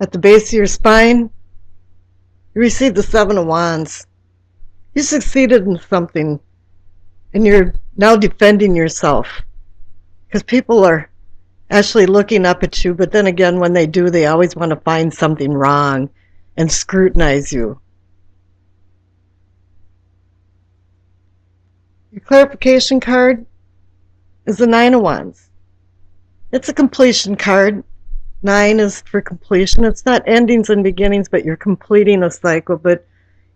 At the base of your spine, you receive the Seven of Wands. You succeeded in something, and you're now defending yourself. Because people are actually looking up at you, but then again, when they do, they always want to find something wrong and scrutinize you. Your clarification card is the Nine of Wands. It's a completion card. 9 is for completion. It's not endings and beginnings, but you're completing a cycle. But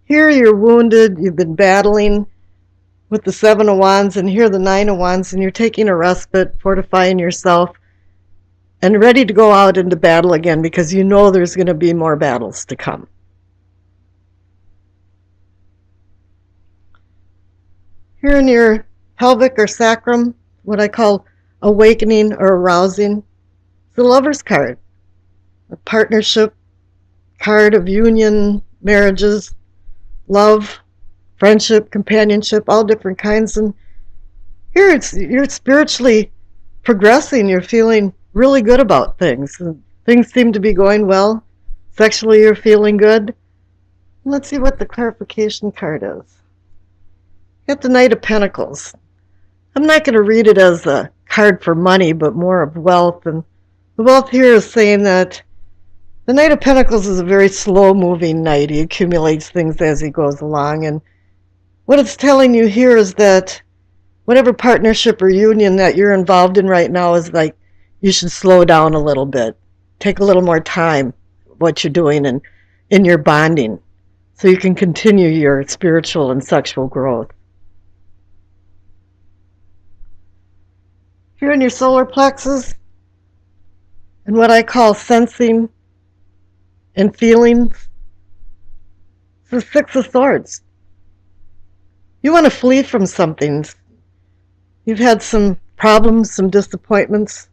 here you're wounded, you've been battling with the Seven of Wands, and here the Nine of Wands, and you're taking a respite, fortifying yourself, and ready to go out into battle again because you know there's going to be more battles to come. Here in your pelvic or sacrum, what I call awakening or arousing, the Lover's card, a partnership card of union, marriages, love, friendship, companionship, all different kinds. And here you're spiritually progressing. You're feeling really good about things. Things seem to be going well. Sexually, you're feeling good. Let's see what the clarification card is. Got the Knight of Pentacles. I'm not going to read it as a card for money, but more of wealth. And the wealth here is saying that the Knight of Pentacles is a very slow-moving knight. He accumulates things as he goes along. And what it's telling you here is that whatever partnership or union that you're involved in right now is like you should slow down a little bit. Take a little more time what you're doing and in your bonding so you can continue your spiritual and sexual growth. Here in your solar plexus, and what I call sensing and feelings, it's the Six of Swords. You want to flee from something. You've had some problems, some disappointments.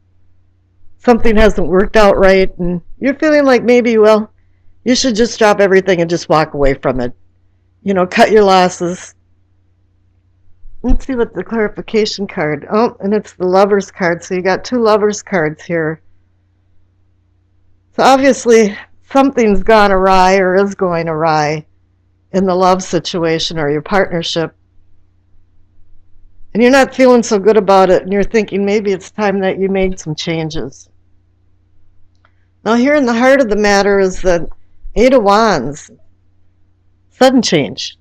Something hasn't worked out right, and you're feeling like maybe, well, you should just drop everything and just walk away from it. You know, cut your losses. Let's see what the clarification card. Oh, and it's the Lover's card. So you got 2 Lover's cards here. So obviously something's gone awry or is going awry in the love situation or your partnership. And you're not feeling so good about it, and you're thinking maybe it's time that you made some changes. Now here in the heart of the matter is the Eight of Wands. Sudden change.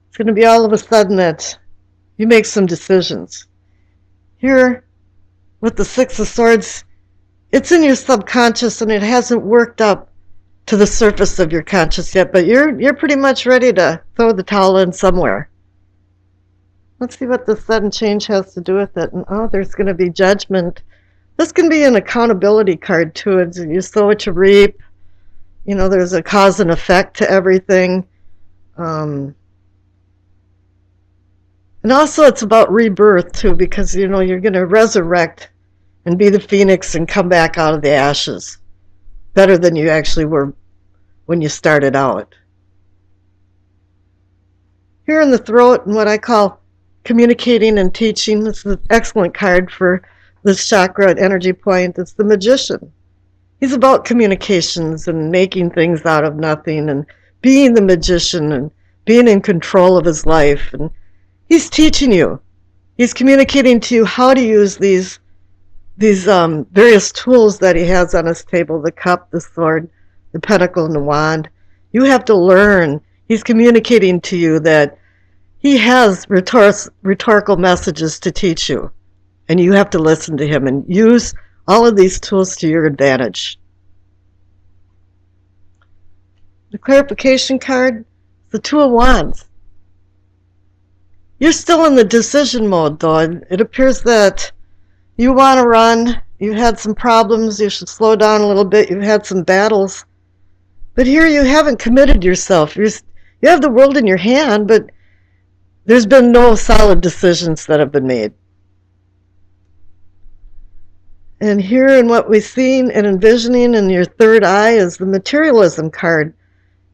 It's going to be all of a sudden that you make some decisions. Here with the Six of Swords, it's in your subconscious and it hasn't worked up to the surface of your conscious yet, but you're pretty much ready to throw the towel in somewhere. Let's see what the sudden change has to do with it. And there's going to be judgment. This can be an accountability card too. It's you sow what you reap. You know, there's a cause and effect to everything. And also it's about rebirth too, because you know you're going to resurrect and be the phoenix and come back out of the ashes better than you actually were when you started out. Here in the throat, and what I call communicating and teaching, this is an excellent card for this chakra and energy point. It's the Magician. He's about communications and making things out of nothing and being the magician and being in control of his life. And he's teaching you. He's communicating to you how to use these various tools that he has on his table, the cup, the sword, the pentacle, and the wand. You have to learn. He's communicating to you that he has rhetorical messages to teach you, and you have to listen to him and use all of these tools to your advantage. The clarification card, the Two of Wands. You're still in the decision mode, though. It appears that you want to run. You've had some problems. You should slow down a little bit. You've had some battles. But here you haven't committed yourself. You have the world in your hand, but there's been no solid decisions that have been made. And here in what we've seen and envisioning in your third eye is the materialism card.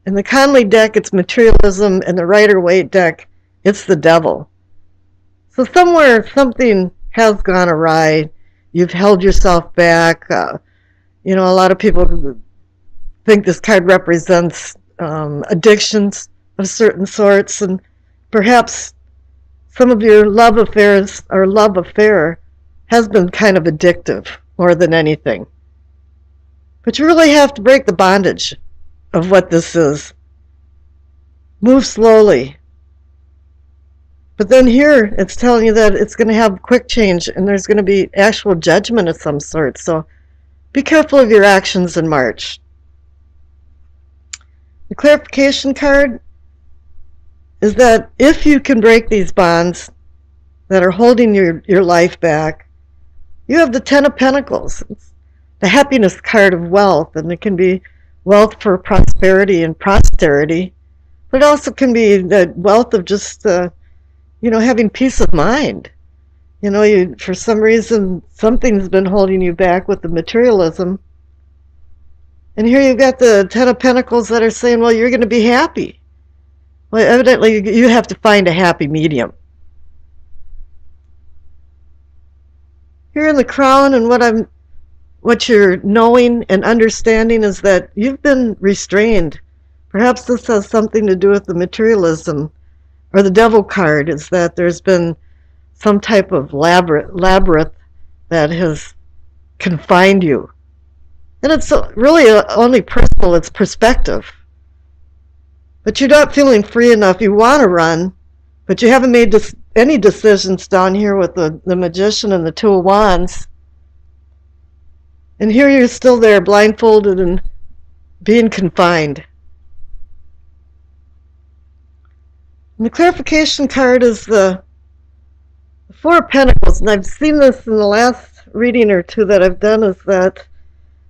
In the Conley deck, it's materialism. In the Rider-Waite deck, it's the devil. So somewhere something has gone awry. You've held yourself back. A lot of people think this card represents addictions of certain sorts, and perhaps some of your love affairs or love affair has been kind of addictive more than anything. But you really have to break the bondage of what this is. Move slowly. But then here it's telling you that it's going to have quick change and there's going to be actual judgment of some sort. So be careful of your actions in March. The clarification card is that if you can break these bonds that are holding your life back, you have the Ten of Pentacles. It's the happiness card of wealth, and it can be wealth for prosperity and posterity, but it also can be the wealth of just, having peace of mind. For some reason, something's been holding you back with the materialism. And here you've got the Ten of Pentacles that are saying, well, you're going to be happy. Well, evidently, you have to find a happy medium. Here in the Crown, and what you're knowing and understanding is that you've been restrained. Perhaps this has something to do with the materialism, or the Devil card, is that there's been some type of labyrinth that has confined you. And it's really only personal, it's perspective. But you're not feeling free enough. You want to run, but you haven't made any decisions down here with the Magician and the Two of Wands. And here you're still there, blindfolded and being confined. And the clarification card is the Four of Pentacles. And I've seen this in the last reading or two that I've done, is that,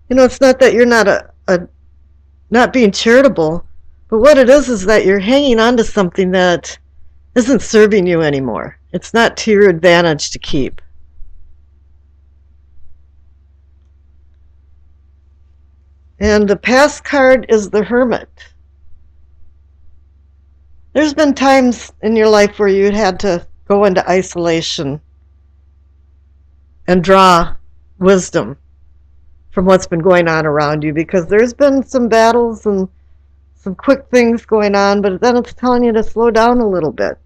it's not that you're not being charitable, but what it is that you're hanging on to something that isn't serving you anymore. It's not to your advantage to keep. And the past card is the Hermit. There's been times in your life where you had to go into isolation and draw wisdom from what's been going on around you, because there's been some battles and some quick things going on, but then it's telling you to slow down a little bit.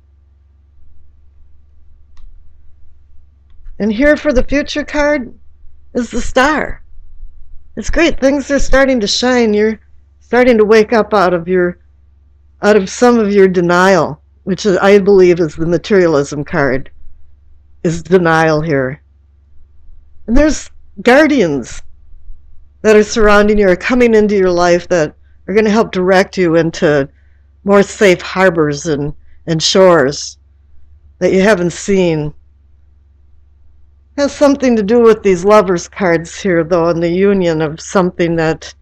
And here for the future card is the Star. It's great. Things are starting to shine. You're starting to wake up out of some of your denial, which I believe is the materialism card, is denial here. And there's guardians that are surrounding you or coming into your life that are going to help direct you into more safe harbors and shores that you haven't seen. It has something to do with these Lovers cards here, though, and the union of something that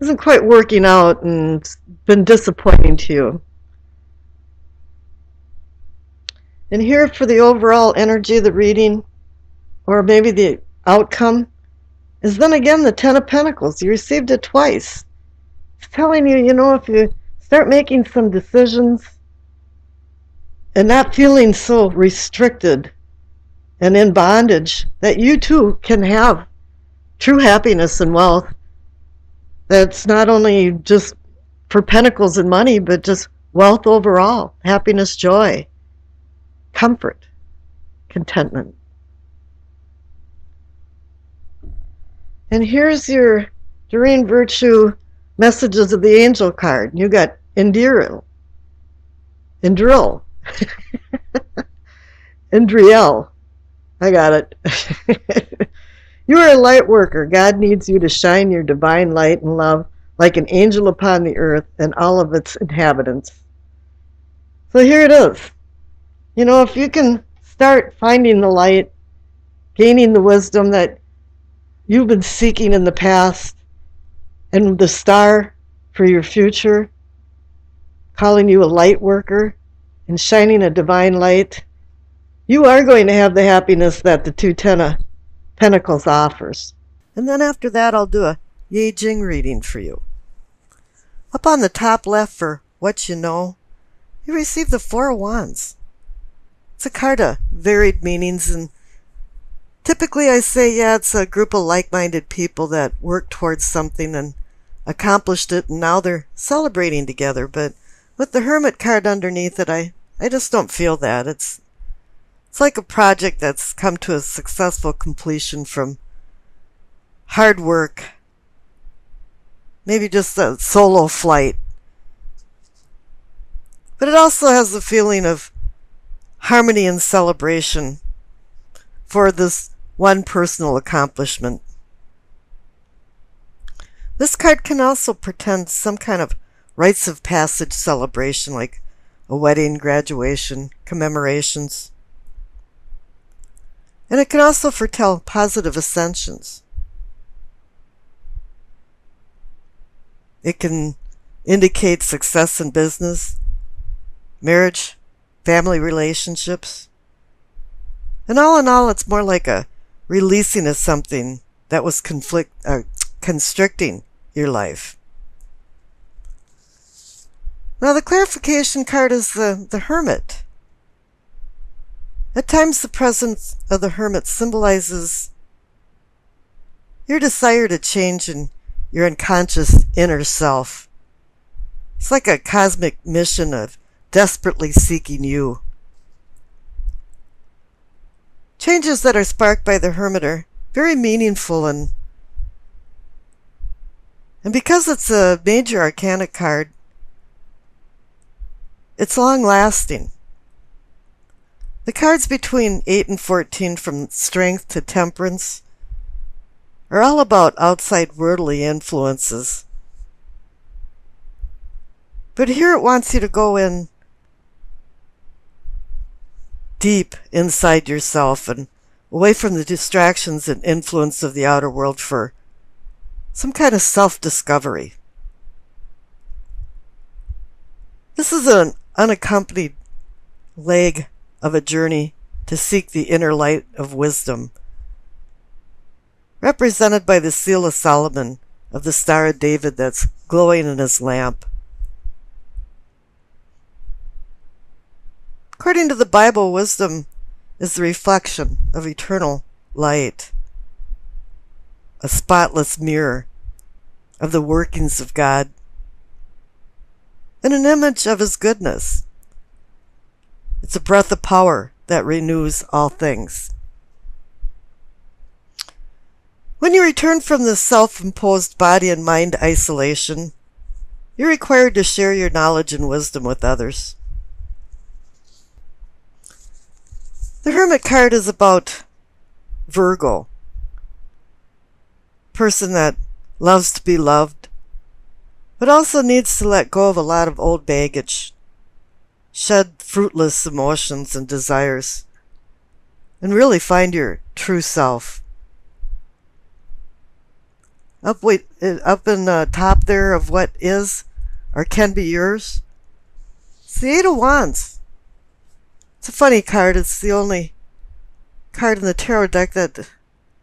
isn't quite working out and been disappointing to you. And here for the overall energy of the reading, or maybe the outcome, is then again the Ten of Pentacles. You received it twice. It's telling you, if you start making some decisions and not feeling so restricted and in bondage, that you too can have true happiness and wealth that's not only just for pentacles and money, but just wealth overall, happiness, joy, comfort, contentment. And here's your Doreen Virtue messages of the angel card. You got Indriel, Indriel. I got it. You are a light worker. God needs you to shine your divine light and love like an angel upon the earth and all of its inhabitants. So here it is. If you can start finding the light, gaining the wisdom that you've been seeking in the past, and the star for your future, calling you a light worker and shining a divine light, you are going to have the happiness that the two Ten of Pentacles offers. And then after that, I'll do a Yi Jing reading for you. Up on the top left for what you know, you receive the Four of Wands. It's a card of varied meanings, and typically I say, it's a group of like-minded people that work towards something and accomplished it and now they're celebrating together. But with the Hermit card underneath it, I just don't feel that. It's like a project that's come to a successful completion from hard work, maybe just a solo flight. But it also has the feeling of harmony and celebration for this one personal accomplishment. This card can also portend some kind of rites of passage celebration, like a wedding, graduation, commemorations. And it can also foretell positive ascensions. It can indicate success in business, marriage, family relationships. And all in all, it's more like a releasing of something that was constricting your life. Now the clarification card is the Hermit. At times the presence of the Hermit symbolizes your desire to change in your unconscious inner self. It's like a cosmic mission of desperately seeking you. Changes that are sparked by the Hermit are very meaningful, and because it's a major arcana card, it's long-lasting. The cards between 8 and 14, from Strength to Temperance, are all about outside worldly influences. But here it wants you to go in deep inside yourself and away from the distractions and influence of the outer world for some kind of self-discovery. This is an unaccompanied leg of a journey to seek the inner light of wisdom, represented by the seal of Solomon of the Star of David that's glowing in his lamp. According to the Bible, wisdom is the reflection of eternal light, a spotless mirror of the workings of God, and an image of His goodness. It's a breath of power that renews all things. When you return from this self-imposed body and mind isolation, you're required to share your knowledge and wisdom with others. The Hermit card is about Virgo, person that loves to be loved, but also needs to let go of a lot of old baggage, shed fruitless emotions and desires, and really find your true self. Up in the top there of what is or can be yours, it's the Eight of Wands. It's a funny card. It's the only card in the tarot deck that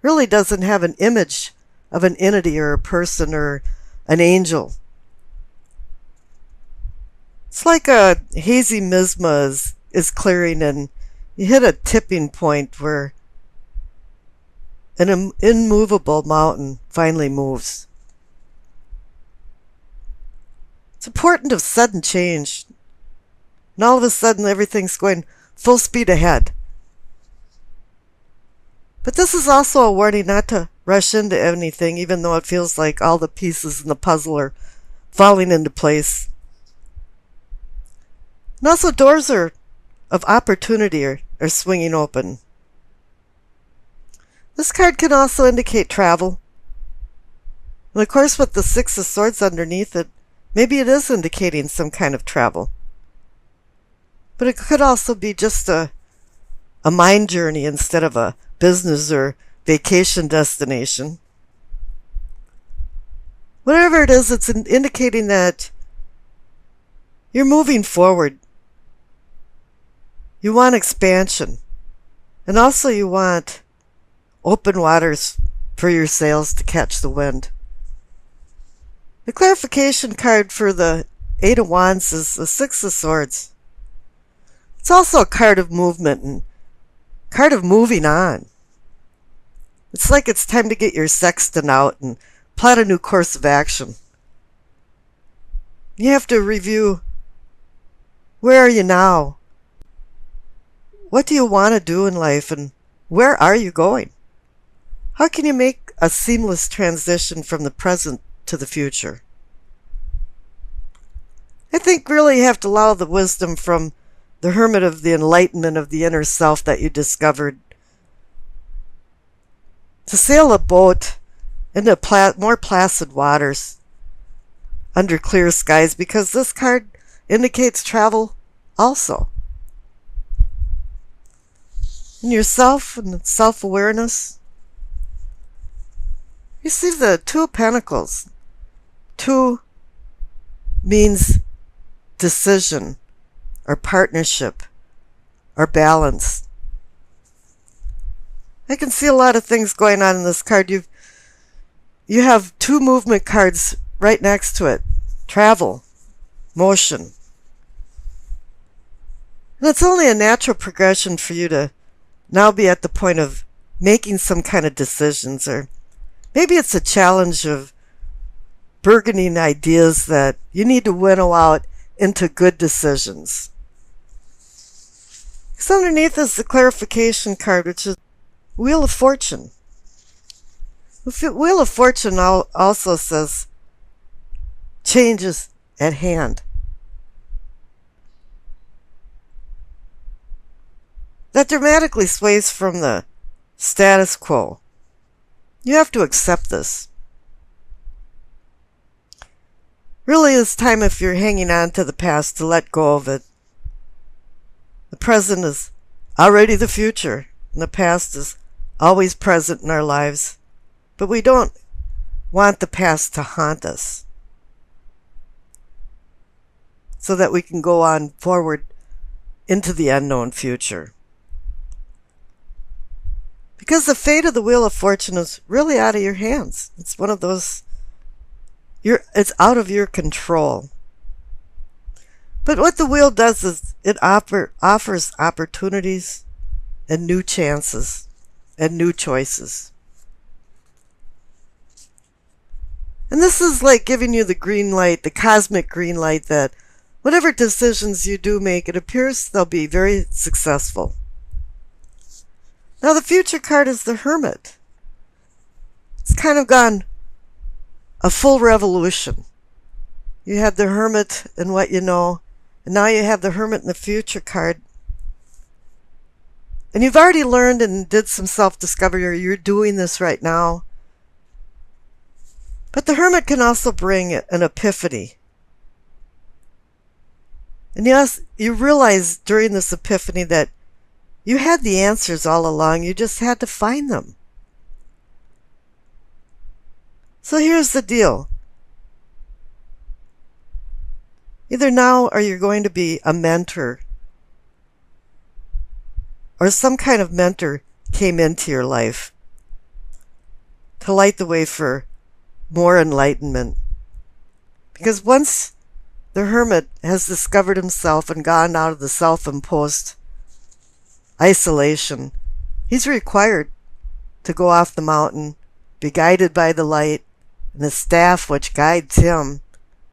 really doesn't have an image of an entity or a person or an angel. It's like a hazy miasma is clearing, and you hit a tipping point where an immovable mountain finally moves. It's important of sudden change, and all of a sudden everything's going full speed ahead. But this is also a warning not to rush into anything, even though it feels like all the pieces in the puzzle are falling into place. And also doors of opportunity are swinging open. This card can also indicate travel. And of course, with the Six of Swords underneath it, maybe it is indicating some kind of travel. But it could also be just a mind journey instead of a business or vacation destination. Whatever it is, it's indicating that you're moving forward. You want expansion. And also you want open waters for your sails to catch the wind. The clarification card for the Eight of Wands is the Six of Swords. It's also a card of movement and card of moving on. It's like it's time to get your sextant out and plot a new course of action. You have to review, where are you now? What do you want to do in life, and where are you going? How can you make a seamless transition from the present to the future? I think really you have to allow the wisdom from the hermit of the enlightenment of the inner self that you discovered to sail a boat into more placid waters under clear skies, because this card indicates travel also. In yourself and self-awareness, you see the Two of Pentacles. Two means decision or partnership or balance. I can see a lot of things going on in this card. You have two movement cards right next to it. Travel, motion. And it's only a natural progression for you to now be at the point of making some kind of decisions, or maybe it's a challenge of burgeoning ideas that you need to winnow out into good decisions. Because underneath is the clarification card, which is Wheel of Fortune. The Wheel of Fortune also says changes at hand. That dramatically sways from the status quo. You have to accept this. Really, it's time, if you're hanging on to the past, to let go of it. The present is already the future, and the past is always present in our lives. But we don't want the past to haunt us, so that we can go on forward into the unknown future. Because the fate of the Wheel of Fortune is really out of your hands. It's one of those, it's out of your control. But what the wheel does is it offers opportunities and new chances and new choices. And this is like giving you the green light, the cosmic green light, that whatever decisions you do make, it appears they'll be very successful. Now the future card is the Hermit. It's kind of gone a full revolution. You had the Hermit in what you know, and now you have the Hermit in the future card. And you've already learned and did some self-discovery, or you're doing this right now. But the Hermit can also bring an epiphany. And yes, you realize during this epiphany that you had the answers all along. You just had to find them. So here's the deal. Either now or you're going to be a mentor, or some kind of mentor came into your life to light the way for more enlightenment. Because once the Hermit has discovered himself and gone out of the self-imposed isolation, he's required to go off the mountain, be guided by the light and the staff which guides him,